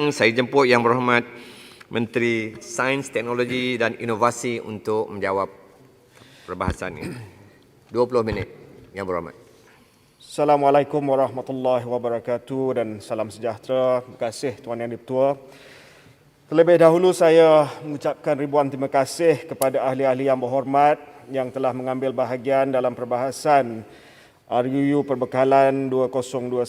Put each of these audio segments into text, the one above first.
sekarang saya jemput Yang Berhormat Menteri Sains, Teknologi dan Inovasi untuk menjawab perbahasan ini. 20 minit, Yang Berhormat. Assalamualaikum warahmatullahi wabarakatuh dan salam sejahtera. Terima kasih Tuan Yang Di-Pertua. Terlebih dahulu saya mengucapkan ribuan terima kasih kepada ahli-ahli yang berhormat yang telah mengambil bahagian dalam perbahasan RUU Perbekalan 2021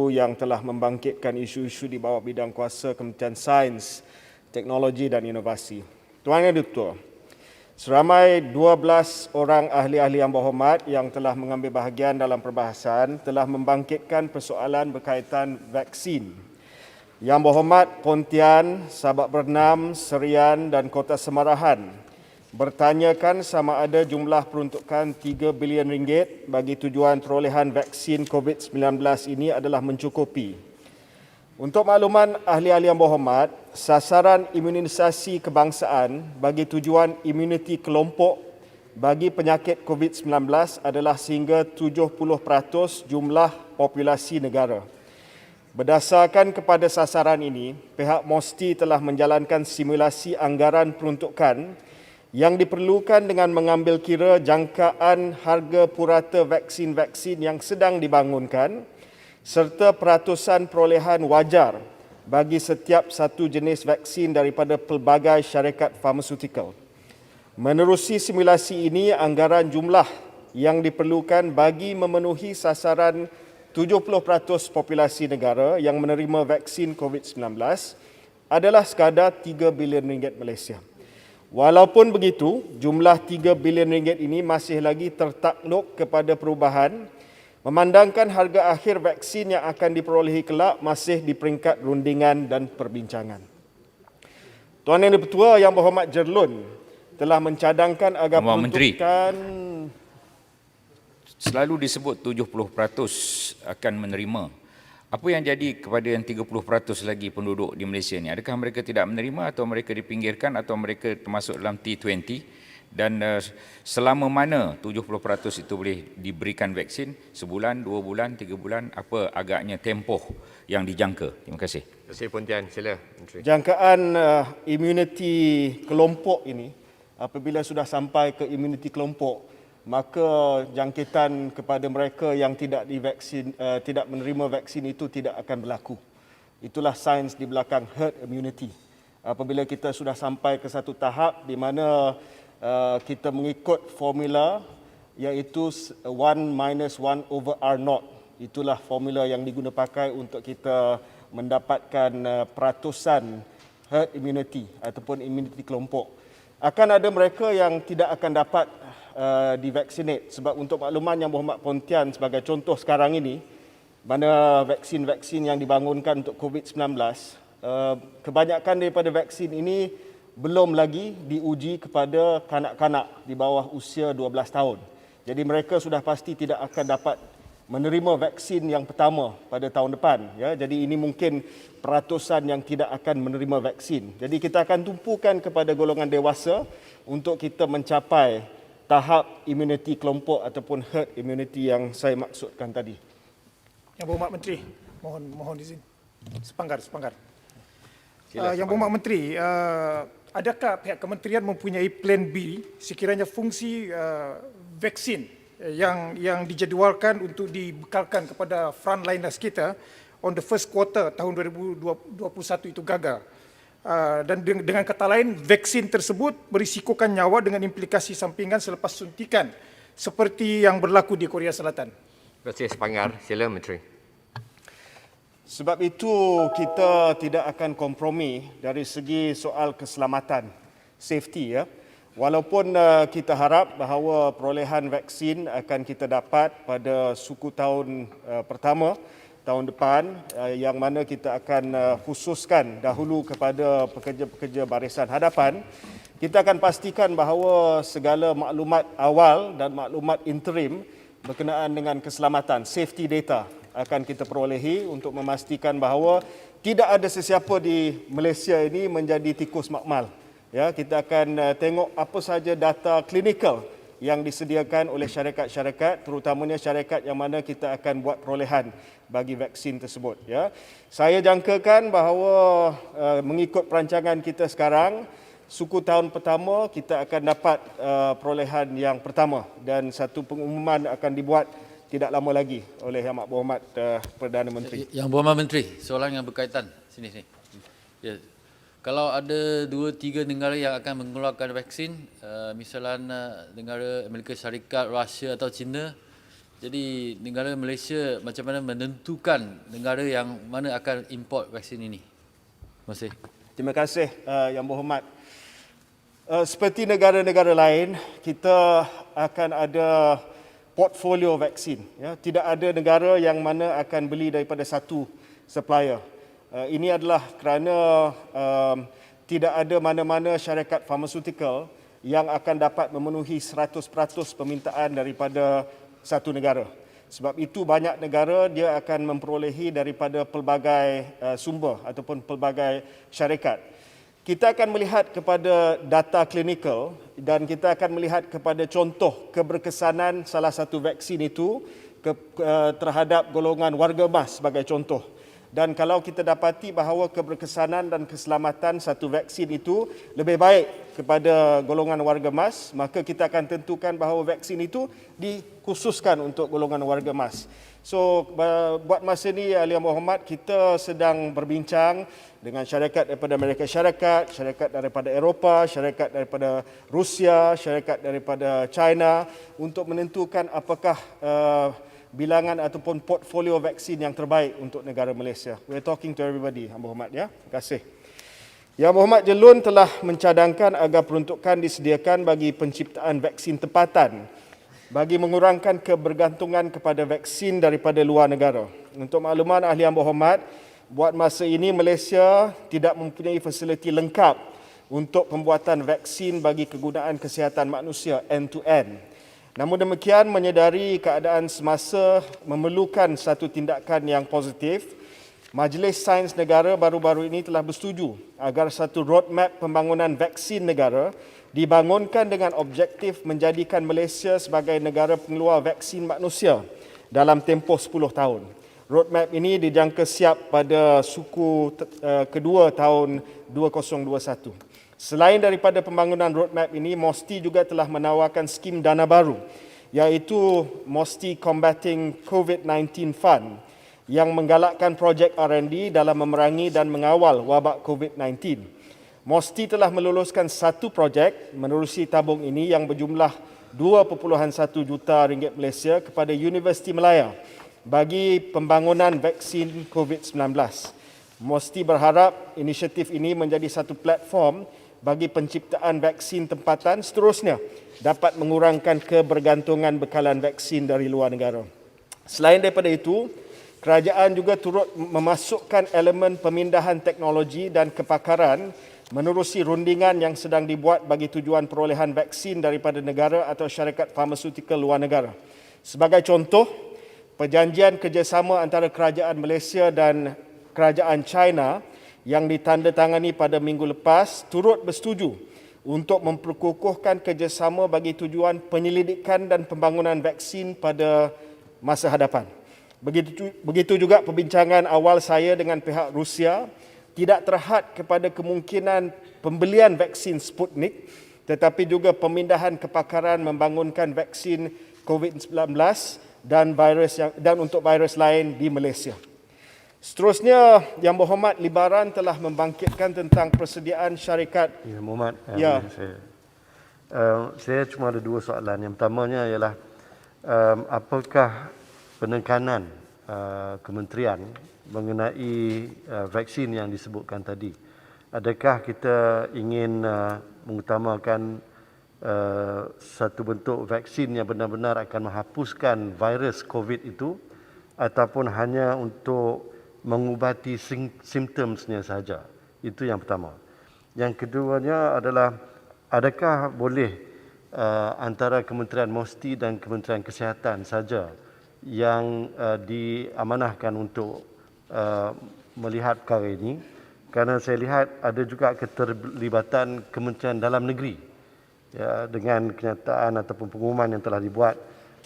yang telah membangkitkan isu-isu di bawah bidang kuasa Kementerian Sains, Teknologi dan Inovasi. Tuan Yang Di-Pertua, seramai 12 orang ahli-ahli yang berhormat yang telah mengambil bahagian dalam perbahasan telah membangkitkan persoalan berkaitan vaksin. Yang Berhormat Pontian, Sabak Bernam, Serian dan Kota Semarahan bertanyakan sama ada jumlah peruntukan 3 bilion ringgit bagi tujuan perolehan vaksin COVID-19 ini adalah mencukupi. Untuk makluman ahli-ahli yang berhormat, sasaran imunisasi kebangsaan bagi tujuan imuniti kelompok bagi penyakit COVID-19 adalah sehingga 70% jumlah populasi negara. Berdasarkan kepada sasaran ini, pihak MOSTI telah menjalankan simulasi anggaran peruntukan yang diperlukan dengan mengambil kira jangkaan harga purata vaksin-vaksin yang sedang dibangunkan serta peratusan perolehan wajar bagi setiap satu jenis vaksin daripada pelbagai syarikat farmasutikal. Menerusi simulasi ini, anggaran jumlah yang diperlukan bagi memenuhi sasaran 70% populasi negara yang menerima vaksin COVID-19 adalah sekadar 3 bilion ringgit Malaysia. Walaupun begitu, jumlah 3 bilion ringgit ini masih lagi tertakluk kepada perubahan memandangkan harga akhir vaksin yang akan diperolehi kelak masih di peringkat rundingan dan perbincangan. Tuan Yang Di-Pertua Yang Berhormat Jerlun telah mencadangkan agar peruntukan... Selalu disebut 70% akan menerima. Apa yang jadi kepada yang 30% lagi penduduk di Malaysia ni? Adakah mereka tidak menerima atau mereka dipinggirkan atau mereka termasuk dalam T20? Dan selama mana 70% itu boleh diberikan vaksin? Sebulan, 2 bulan, 3 bulan? Apa agaknya tempoh yang dijangka? Terima kasih. Terima kasih Pontian. Sila Menteri. Jangkaan imuniti kelompok ini, apabila sudah sampai ke imuniti kelompok, maka jangkitan kepada mereka yang tidak divaksin, tidak menerima vaksin itu tidak akan berlaku. Itulah sains di belakang herd immunity. Apabila kita sudah sampai ke satu tahap di mana kita mengikut formula iaitu 1 minus 1 over R0. Itulah formula yang diguna pakai untuk kita mendapatkan peratusan herd immunity ataupun immunity kelompok. Akan ada mereka yang tidak akan dapat divaksinate sebab untuk makluman Yang Berhormat Pontian sebagai contoh sekarang ini mana vaksin-vaksin yang dibangunkan untuk COVID-19 kebanyakan daripada vaksin ini belum lagi diuji kepada kanak-kanak di bawah usia 12 tahun. Jadi mereka sudah pasti tidak akan dapat menerima vaksin yang pertama pada tahun depan. Ya, jadi ini mungkin peratusan yang tidak akan menerima vaksin. Jadi kita akan tumpukan kepada golongan dewasa untuk kita mencapai tahap imuniti kelompok ataupun herd immunity yang saya maksudkan tadi. Yang Berhormat Menteri, mohon izin. Sepanggar. Yang Berhormat Menteri, adakah pihak kementerian mempunyai plan B sekiranya fungsi vaksin yang dijadualkan untuk dibekalkan kepada frontliners kita on the first quarter tahun 2021 itu gagal? Dan dengan kata lain, vaksin tersebut berisikokan nyawa dengan implikasi sampingan selepas suntikan seperti yang berlaku di Korea Selatan. Terima kasih Sepanggar. Sila Menteri. Sebab itu kita tidak akan kompromi dari segi soal keselamatan, safety ya. Walaupun kita harap bahawa perolehan vaksin akan kita dapat pada suku tahun pertama tahun depan yang mana kita akan khususkan dahulu kepada pekerja-pekerja barisan hadapan, kita akan pastikan bahawa segala maklumat awal dan maklumat interim berkenaan dengan keselamatan, safety data akan kita perolehi untuk memastikan bahawa tidak ada sesiapa di Malaysia ini menjadi tikus makmal. Ya, kita akan tengok apa saja data klinikal yang disediakan oleh syarikat-syarikat, terutamanya syarikat yang mana kita akan buat perolehan bagi vaksin tersebut. Ya, saya jangkakan bahawa mengikut perancangan kita sekarang, suku tahun pertama kita akan dapat perolehan yang pertama dan satu pengumuman akan dibuat tidak lama lagi oleh Yang Berhormat Perdana Menteri. Yang Berhormat Menteri, soalan yang berkaitan. Sini. Ya. Kalau ada 2-3 negara yang akan mengeluarkan vaksin, misalnya negara Amerika Syarikat, Rusia atau China, jadi negara Malaysia macam mana menentukan negara yang mana akan import vaksin ini? Terima kasih. Terima kasih Yang Berhormat. Seperti negara-negara lain, kita akan ada portfolio vaksin. Ya, tidak ada negara yang mana akan beli daripada satu supplier. Ini adalah kerana tidak ada mana-mana syarikat farmaceutical yang akan dapat memenuhi 100% permintaan daripada satu negara. Sebab itu banyak negara dia akan memperolehi daripada pelbagai sumber ataupun pelbagai syarikat. Kita akan melihat kepada data klinikal dan kita akan melihat kepada contoh keberkesanan salah satu vaksin itu terhadap golongan warga emas sebagai contoh. Dan kalau kita dapati bahawa keberkesanan dan keselamatan satu vaksin itu lebih baik kepada golongan warga emas, maka kita akan tentukan bahawa vaksin itu dikhususkan untuk golongan warga emas. So, buat masa ini, Yang Berhormat, kita sedang berbincang dengan syarikat daripada Amerika Syarikat, syarikat daripada Eropah, syarikat daripada Rusia, syarikat daripada China untuk menentukan apakah bilangan ataupun portfolio vaksin yang terbaik untuk negara Malaysia. We're talking to everybody, Yang Berhormat, ya. Terima kasih. Yang Berhormat Jelun telah mencadangkan agar peruntukan disediakan bagi penciptaan vaksin tempatan bagi mengurangkan kebergantungan kepada vaksin daripada luar negara. Untuk makluman Ahli Yang Berhormat, buat masa ini Malaysia tidak mempunyai fasiliti lengkap untuk pembuatan vaksin bagi kegunaan kesihatan manusia end-to-end. Namun demikian, menyedari keadaan semasa memerlukan satu tindakan yang positif, Majlis Sains Negara baru-baru ini telah bersetuju agar satu roadmap pembangunan vaksin negara dibangunkan dengan objektif menjadikan Malaysia sebagai negara pengeluar vaksin manusia dalam tempoh 10 tahun. Roadmap ini dijangka siap pada suku kedua tahun 2021. Selain daripada pembangunan roadmap ini, MOSTI juga telah menawarkan skim dana baru, iaitu MOSTI Combating COVID-19 Fund yang menggalakkan projek R&D dalam memerangi dan mengawal wabak COVID-19. MOSTI telah meluluskan satu projek menerusi tabung ini yang berjumlah 2.1 juta ringgit Malaysia kepada Universiti Malaya bagi pembangunan vaksin COVID-19. MOSTI berharap inisiatif ini menjadi satu platform bagi penciptaan vaksin tempatan seterusnya dapat mengurangkan kebergantungan bekalan vaksin dari luar negara. Selain daripada itu, kerajaan juga turut memasukkan elemen pemindahan teknologi dan kepakaran menerusi rundingan yang sedang dibuat bagi tujuan perolehan vaksin daripada negara atau syarikat farmaseutical luar negara. Sebagai contoh, perjanjian kerjasama antara kerajaan Malaysia dan kerajaan China yang ditandatangani pada minggu lepas turut bersetuju untuk memperkukuhkan kerjasama bagi tujuan penyelidikan dan pembangunan vaksin pada masa hadapan. Begitu juga perbincangan awal saya dengan pihak Rusia tidak terhad kepada kemungkinan pembelian vaksin Sputnik, tetapi juga pemindahan kepakaran membangunkan vaksin COVID-19 dan untuk virus lain di Malaysia. Seterusnya, Yang Berhormat Libaran telah membangkitkan tentang persediaan syarikat. Ya, Muhammad. Ya. Saya cuma ada dua soalan. Yang pertamanya ialah apakah penekanan kementerian mengenai vaksin yang disebutkan tadi? Adakah kita ingin mengutamakan satu bentuk vaksin yang benar-benar akan menghapuskan virus COVID itu ataupun hanya untuk mengubati simptomsnya saja? Itu yang pertama. Yang keduanya adalah adakah boleh antara Kementerian MOSTI dan Kementerian Kesihatan saja yang diamanahkan untuk melihat perkara ini? Kerana saya lihat ada juga keterlibatan Kementerian Dalam Negeri ya, dengan kenyataan ataupun pengumuman yang telah dibuat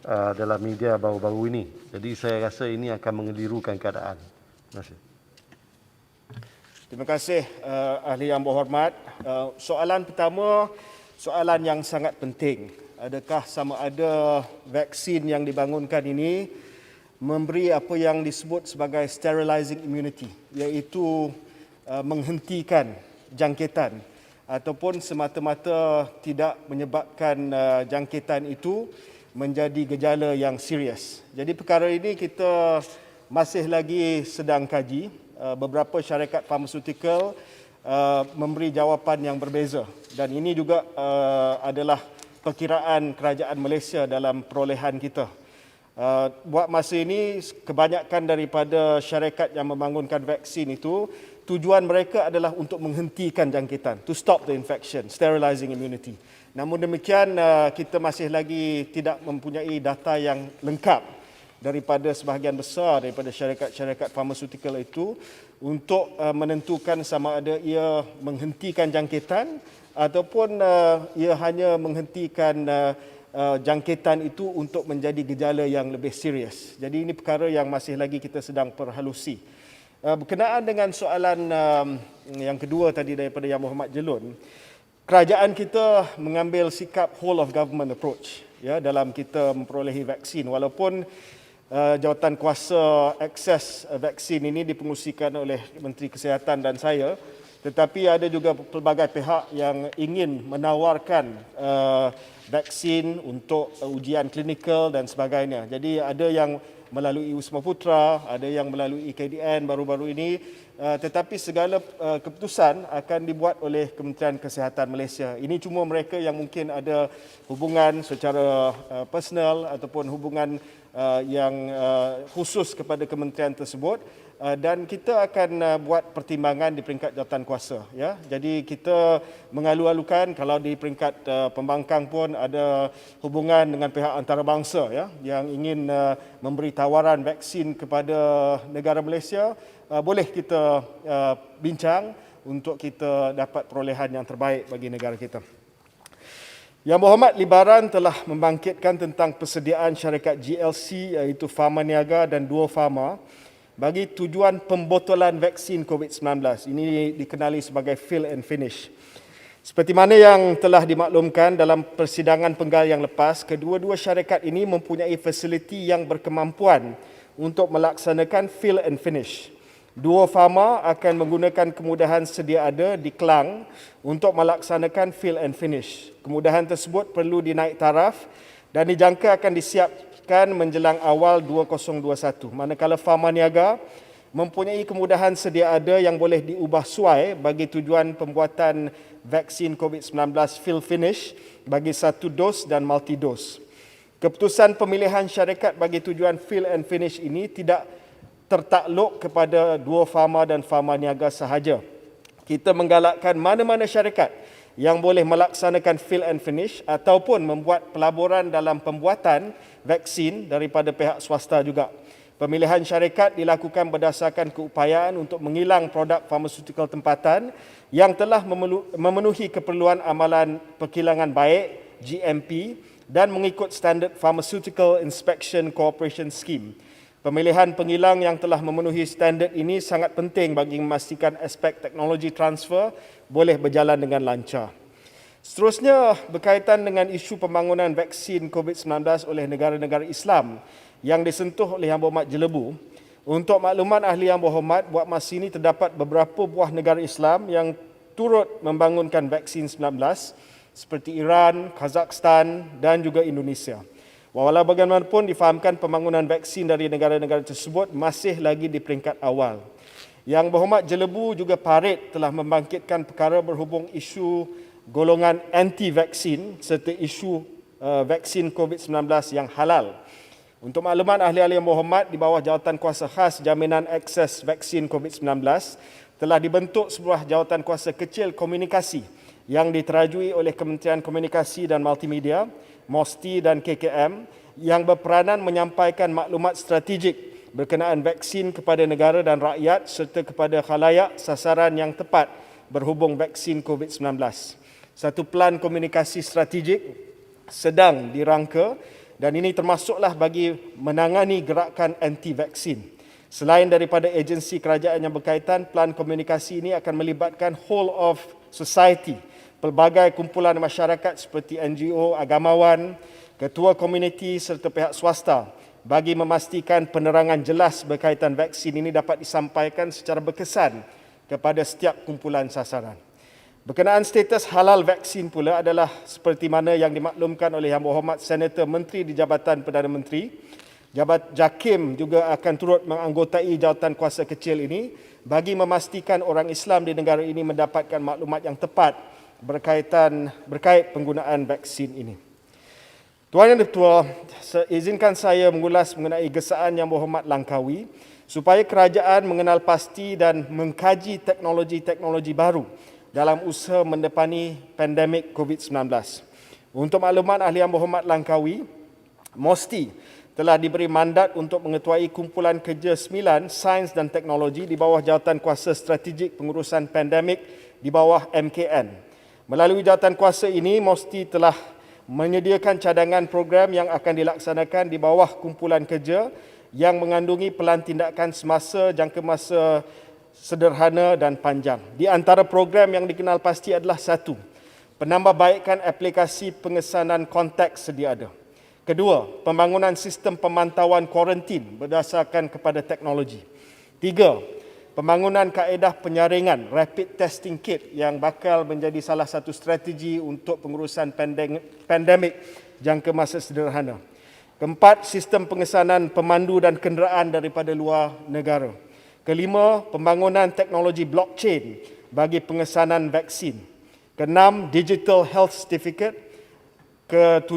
dalam media baru-baru ini. Jadi saya rasa ini akan mengelirukan keadaan. Terima kasih. Terima kasih ahli yang berhormat. Soalan pertama, soalan yang sangat penting. Adakah sama ada vaksin yang dibangunkan ini memberi apa yang disebut sebagai sterilizing immunity, iaitu menghentikan jangkitan ataupun semata-mata tidak menyebabkan jangkitan itu menjadi gejala yang serius. Jadi perkara ini kita masih lagi sedang kaji. Beberapa syarikat farmaceutical memberi jawapan yang berbeza dan ini juga adalah perkiraan kerajaan Malaysia dalam perolehan kita. Buat masa ini kebanyakan daripada syarikat yang membangunkan vaksin itu tujuan mereka adalah untuk menghentikan jangkitan, to stop the infection, sterilizing immunity. Namun demikian kita masih lagi tidak mempunyai data yang lengkap daripada sebahagian besar daripada syarikat-syarikat farmaceutical itu untuk menentukan sama ada ia menghentikan jangkitan ataupun ia hanya menghentikan jangkitan itu untuk menjadi gejala yang lebih serius. Jadi ini perkara yang masih lagi kita sedang perhalusi. Berkenaan dengan soalan yang kedua tadi daripada Yang Berhormat Jelun, kerajaan kita mengambil sikap whole of government approach dalam kita memperolehi vaksin, walaupun jawatan kuasa akses vaksin ini dipengusikan oleh Menteri Kesihatan dan saya, tetapi ada juga pelbagai pihak yang ingin menawarkan vaksin untuk ujian klinikal dan sebagainya. Jadi ada yang melalui Wisma Putra, ada yang melalui KDN baru-baru ini, tetapi segala keputusan akan dibuat oleh Kementerian Kesihatan Malaysia. Ini cuma mereka yang mungkin ada hubungan secara personal ataupun hubungan yang khusus kepada kementerian tersebut, dan kita akan buat pertimbangan di peringkat jawatan kuasa. Jadi kita mengalu-alukan kalau di peringkat pembangkang pun ada hubungan dengan pihak antarabangsa yang ingin memberi tawaran vaksin kepada negara Malaysia, boleh kita bincang untuk kita dapat perolehan yang terbaik bagi negara kita. Yang Berhormat Libaran telah membangkitkan tentang persediaan syarikat GLC iaitu Pharma Niaga dan Duo Pharma bagi tujuan pembotolan vaksin COVID-19. Ini dikenali sebagai fill and finish. Seperti mana yang telah dimaklumkan dalam persidangan penggal yang lepas, kedua-dua syarikat ini mempunyai fasiliti yang berkemampuan untuk melaksanakan fill and finish. Duo Pharma akan menggunakan kemudahan sedia ada di Klang untuk melaksanakan fill and finish. Kemudahan tersebut perlu dinaik taraf dan dijangka akan disiapkan menjelang awal 2021. Manakala Pharma Niaga mempunyai kemudahan sedia ada yang boleh diubah suai bagi tujuan pembuatan vaksin COVID-19 fill finish bagi satu dos dan multi dos. Keputusan pemilihan syarikat bagi tujuan fill and finish ini tidak tertakluk kepada Duo Pharma dan Pharma Niaga sahaja. Kita menggalakkan mana-mana syarikat yang boleh melaksanakan fill and finish ataupun membuat pelaburan dalam pembuatan vaksin daripada pihak swasta juga. Pemilihan syarikat dilakukan berdasarkan keupayaan untuk mengilang produk farmaceutical tempatan yang telah memenuhi keperluan amalan perkilangan baik GMP dan mengikut standard Pharmaceutical Inspection Cooperation Scheme. Pemilihan pengilang yang telah memenuhi standard ini sangat penting bagi memastikan aspek teknologi transfer boleh berjalan dengan lancar. Seterusnya, berkaitan dengan isu pembangunan vaksin COVID-19 oleh negara-negara Islam yang disentuh oleh Yang Berhormat Jelebu, untuk makluman ahli Yang Berhormat, buat masa ini terdapat beberapa buah negara Islam yang turut membangunkan vaksin 19 seperti Iran, Kazakhstan dan juga Indonesia. Walau bagaimanapun difahamkan pembangunan vaksin dari negara-negara tersebut masih lagi di peringkat awal. Yang Berhormat Jelebu juga parit telah membangkitkan perkara berhubung isu golongan anti-vaksin serta isu vaksin COVID-19 yang halal. Untuk makluman ahli-ahli Yang Berhormat, di bawah jawatan kuasa khas jaminan akses vaksin COVID-19 telah dibentuk sebuah jawatan kuasa kecil komunikasi yang diterajui oleh Kementerian Komunikasi dan Multimedia, MOSTI dan KKM yang berperanan menyampaikan maklumat strategik berkenaan vaksin kepada negara dan rakyat serta kepada khalayak sasaran yang tepat berhubung vaksin COVID-19. Satu pelan komunikasi strategik sedang dirangka dan ini termasuklah bagi menangani gerakan anti-vaksin. Selain daripada agensi kerajaan yang berkaitan, pelan komunikasi ini akan melibatkan whole of society, pelbagai kumpulan masyarakat seperti NGO, agamawan, ketua komuniti serta pihak swasta bagi memastikan penerangan jelas berkaitan vaksin ini dapat disampaikan secara berkesan kepada setiap kumpulan sasaran. Berkenaan status halal vaksin pula adalah seperti mana yang dimaklumkan oleh Yang Berhormat Senator Menteri di Jabatan Perdana Menteri. JAKIM juga akan turut menganggotai jawatan kuasa kecil ini bagi memastikan orang Islam di negara ini mendapatkan maklumat yang tepat berkait penggunaan vaksin ini. Tuan Yang Dipertua, izinkan saya mengulas mengenai gesaan Yang Berhormat Langkawi supaya kerajaan mengenal pasti dan mengkaji teknologi-teknologi baru dalam usaha mendepani pandemik COVID-19. Untuk makluman Ahli Yang Berhormat Langkawi, MOSTI telah diberi mandat untuk mengetuai kumpulan kerja 9 sains dan teknologi di bawah jawatan kuasa strategik pengurusan pandemik di bawah MKN. Melalui jawatan kuasa ini, MOSTI telah menyediakan cadangan program yang akan dilaksanakan di bawah kumpulan kerja yang mengandungi pelan tindakan semasa jangka masa sederhana dan panjang. Di antara program yang dikenal pasti adalah 1. Penambahbaikan aplikasi pengesanan kontak sedia ada. 2. Pembangunan sistem pemantauan kuarantin berdasarkan kepada teknologi. 3. Pembangunan kaedah penyaringan rapid testing kit yang bakal menjadi salah satu strategi untuk pengurusan pandemik jangka masa sederhana. 4. Sistem pengesanan pemandu dan kenderaan daripada luar negara. 5. Pembangunan teknologi blockchain bagi pengesanan vaksin. 6. Digital health certificate. 7.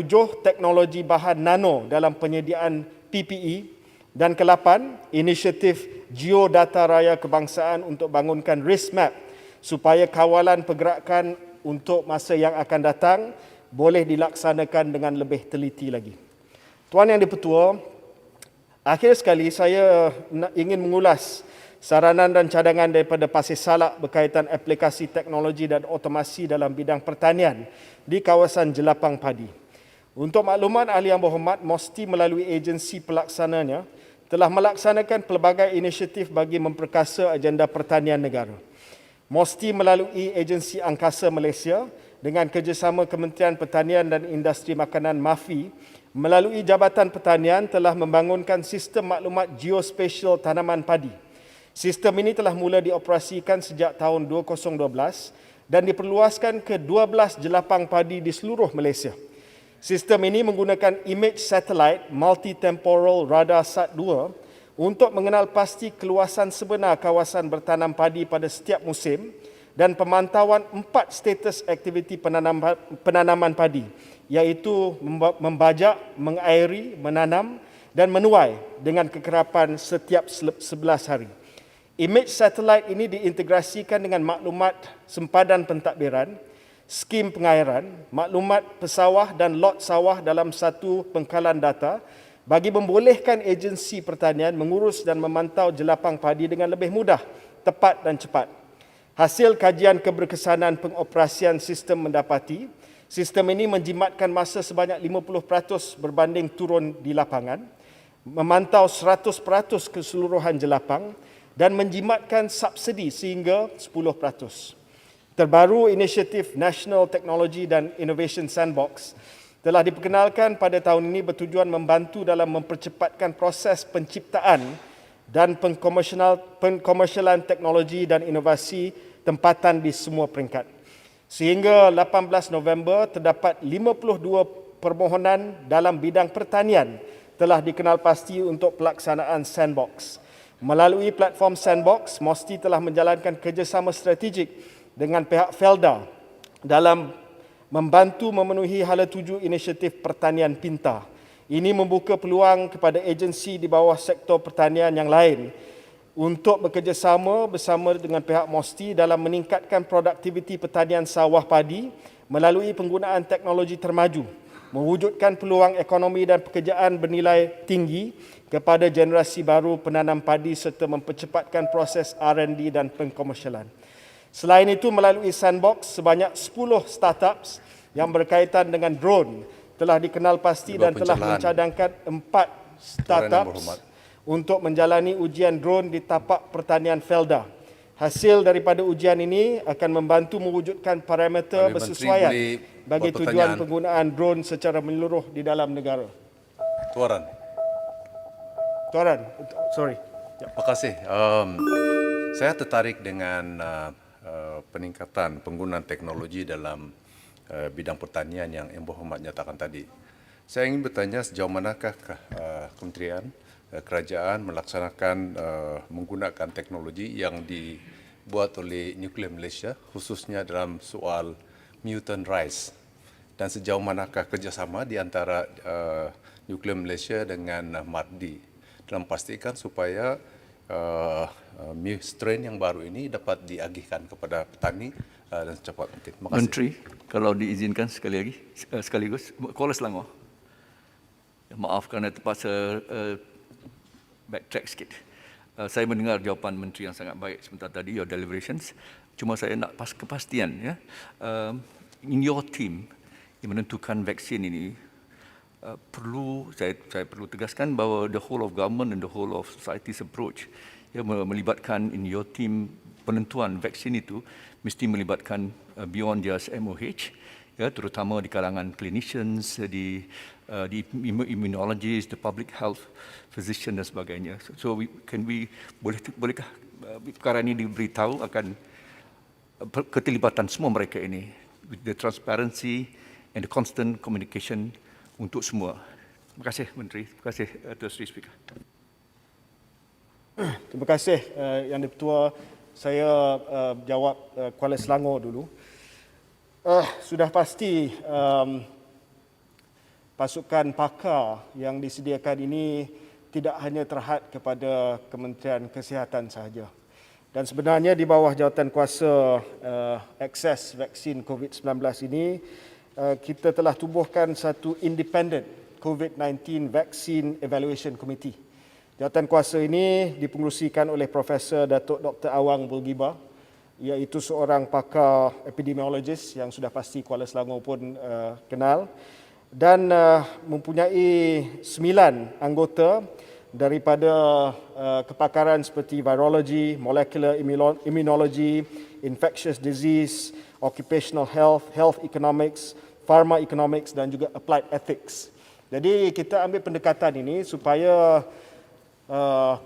Teknologi bahan nano dalam penyediaan PPE. Dan 8. Inisiatif Geodata Raya Kebangsaan untuk bangunkan risk map supaya kawalan pergerakan untuk masa yang akan datang boleh dilaksanakan dengan lebih teliti lagi. Tuan Yang Dipertua, akhir sekali saya ingin mengulas saranan dan cadangan daripada Pasir Salak berkaitan aplikasi teknologi dan otomasi dalam bidang pertanian di kawasan Jelapang Padi. Untuk makluman Ahli Yang Berhormat, MOSTI melalui agensi pelaksananya telah melaksanakan pelbagai inisiatif bagi memperkasa agenda pertanian negara. MOSTI melalui agensi Angkasa Malaysia dengan kerjasama Kementerian Pertanian dan Industri Makanan MAFI melalui Jabatan Pertanian telah membangunkan sistem maklumat geospatial tanaman padi. Sistem ini telah mula dioperasikan sejak tahun 2012 dan diperluaskan ke 12 jelapang padi di seluruh Malaysia. Sistem ini menggunakan image satellite multi-temporal radar SAT-2 untuk mengenal pasti keluasan sebenar kawasan bertanam padi pada setiap musim dan pemantauan 4 status aktiviti penanaman padi, iaitu membajak, mengairi, menanam dan menuai dengan kekerapan setiap 11 hari. Image satellite ini diintegrasikan dengan maklumat sempadan pentadbiran, skim pengairan, maklumat pesawah dan lot sawah dalam satu pengkalan data bagi membolehkan agensi pertanian mengurus dan memantau jelapang padi dengan lebih mudah, tepat dan cepat. Hasil kajian keberkesanan pengoperasian sistem mendapati, sistem ini menjimatkan masa sebanyak 50% berbanding turun di lapangan, memantau 100% keseluruhan jelapang dan menjimatkan subsidi sehingga 10%. Terbaru, inisiatif National Technology dan Innovation Sandbox telah diperkenalkan pada tahun ini bertujuan membantu dalam mempercepatkan proses penciptaan dan pengkomersialan teknologi dan inovasi tempatan di semua peringkat. Sehingga 18 November terdapat 52 permohonan dalam bidang pertanian telah dikenal pasti untuk pelaksanaan sandbox. Melalui platform sandbox, MOSTI telah menjalankan kerjasama strategik dengan pihak Felda dalam membantu memenuhi hala tuju inisiatif pertanian pintar. Ini membuka peluang kepada agensi di bawah sektor pertanian yang lain untuk bekerjasama bersama dengan pihak MOSTI dalam meningkatkan produktiviti pertanian sawah padi melalui penggunaan teknologi termaju, mewujudkan peluang ekonomi dan pekerjaan bernilai tinggi kepada generasi baru penanam padi serta mempercepatkan proses R&D dan pengkomersialan. Selain itu, melalui sandbox, sebanyak 10 startups yang berkaitan dengan drone telah dikenal pasti dan telah mencadangkan 4 startups untuk menjalani ujian drone di tapak pertanian Felda. Hasil daripada ujian ini akan membantu mewujudkan parameter bersesuaian bagi tujuan penggunaan drone secara menyeluruh di dalam negara. Tuaran. Sorry. Terima kasih. Saya tertarik dengan peningkatan penggunaan teknologi dalam bidang pertanian yang Yang Berhormat nyatakan tadi. Saya ingin bertanya sejauh manakah kementerian kerajaan melaksanakan menggunakan teknologi yang dibuat oleh Nuklear Malaysia khususnya dalam soal mutant rice, dan sejauh manakah kerjasama di antara Nuklear Malaysia dengan MARDI dalam pastikan supaya strain yang baru ini dapat diagihkan kepada petani dan secepat mungkin. Terima kasih. Menteri, kalau diizinkan sekaligus, Kuala Selangor. Maaf kerana terpaksa backtrack sikit. Saya mendengar jawapan Menteri yang sangat baik sebentar tadi, your deliberations. Cuma saya nak kepastian, ya. In your team yang menentukan vaksin ini, saya perlu tegaskan bahawa the whole of government and the whole of society's approach, ya, melibatkan in your team penentuan vaksin itu mesti melibatkan beyond just MOH, ya, terutama di kalangan clinicians, di immunologists, the public health physician dan sebagainya. So bolehkah perkara ini diberitahu akan keterlibatan semua mereka ini, with the transparency and the constant communication untuk semua. Terima kasih Menteri, terima kasih Tuan Sri Speaker. Terima kasih Yang Di-Pertua. Saya jawab Kuala Selangor dulu. Sudah pasti pasukan pakar yang disediakan ini tidak hanya terhad kepada Kementerian Kesihatan sahaja. Dan sebenarnya di bawah jawatankuasa akses vaksin COVID-19 ini, kita telah tubuhkan satu independent COVID-19 Vaccine Evaluation Committee. Jawatankuasa ini dipengerusikan oleh Profesor Datuk Dr. Awang Bulgiba, iaitu seorang pakar epidemiologis yang sudah pasti Kuala Selangor pun kenal, dan mempunyai 9 anggota daripada kepakaran seperti virology, molecular immunology, infectious disease, occupational health, health economics, pharma economics dan juga applied ethics. Jadi kita ambil pendekatan ini supaya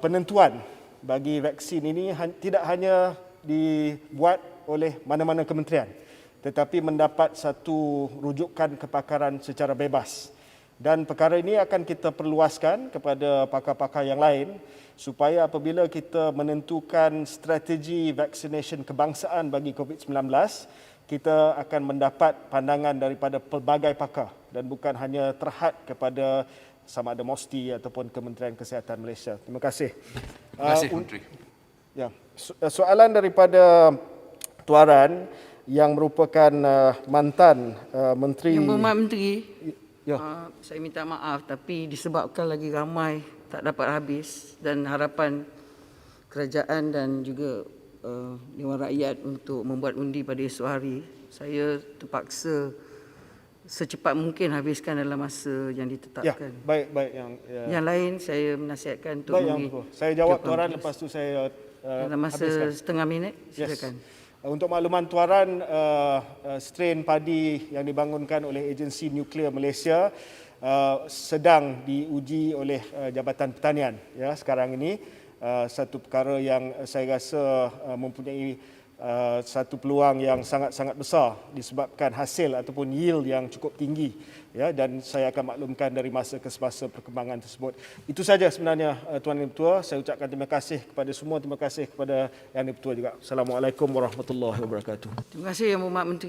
penentuan bagi vaksin ini tidak hanya dibuat oleh mana-mana kementerian, tetapi mendapat satu rujukan kepakaran secara bebas. Dan perkara ini akan kita perluaskan kepada pakar-pakar yang lain supaya apabila kita menentukan strategi vaccination kebangsaan bagi COVID-19, kita akan mendapat pandangan daripada pelbagai pakar dan bukan hanya terhad kepada sama ada MOSTI ataupun Kementerian Kesihatan Malaysia. Terima kasih. Terima kasih, Menteri. Ya, soalan daripada Tuaran yang merupakan mantan Menteri. Yang Berhormat Menteri, ya. Saya minta maaf tapi disebabkan lagi ramai tak dapat habis dan harapan kerajaan dan juga Dewan Rakyat untuk membuat undi pada esok hari, saya terpaksa secepat mungkin habiskan dalam masa yang ditetapkan. Ya, baik. Yang lain saya menasihatkan untuk saya jawab Tuaran, lepas tu saya dalam masa habiskan. setengah minit. Silakan. Yes. Untuk makluman Tuaran, strain padi yang dibangunkan oleh agensi nuklear Malaysia sedang diuji oleh Jabatan Pertanian ya sekarang ini. Satu perkara yang saya rasa mempunyai satu peluang yang sangat-sangat besar disebabkan hasil ataupun yield yang cukup tinggi ya, dan saya akan maklumkan dari masa ke semasa perkembangan tersebut. Itu saja sebenarnya Tuan Yang Di-Pertua. Saya ucapkan terima kasih kepada semua, terima kasih kepada Yang Di-Pertua juga. Assalamualaikum warahmatullahi wabarakatuh. Terima kasih Yang Berhormat Menteri.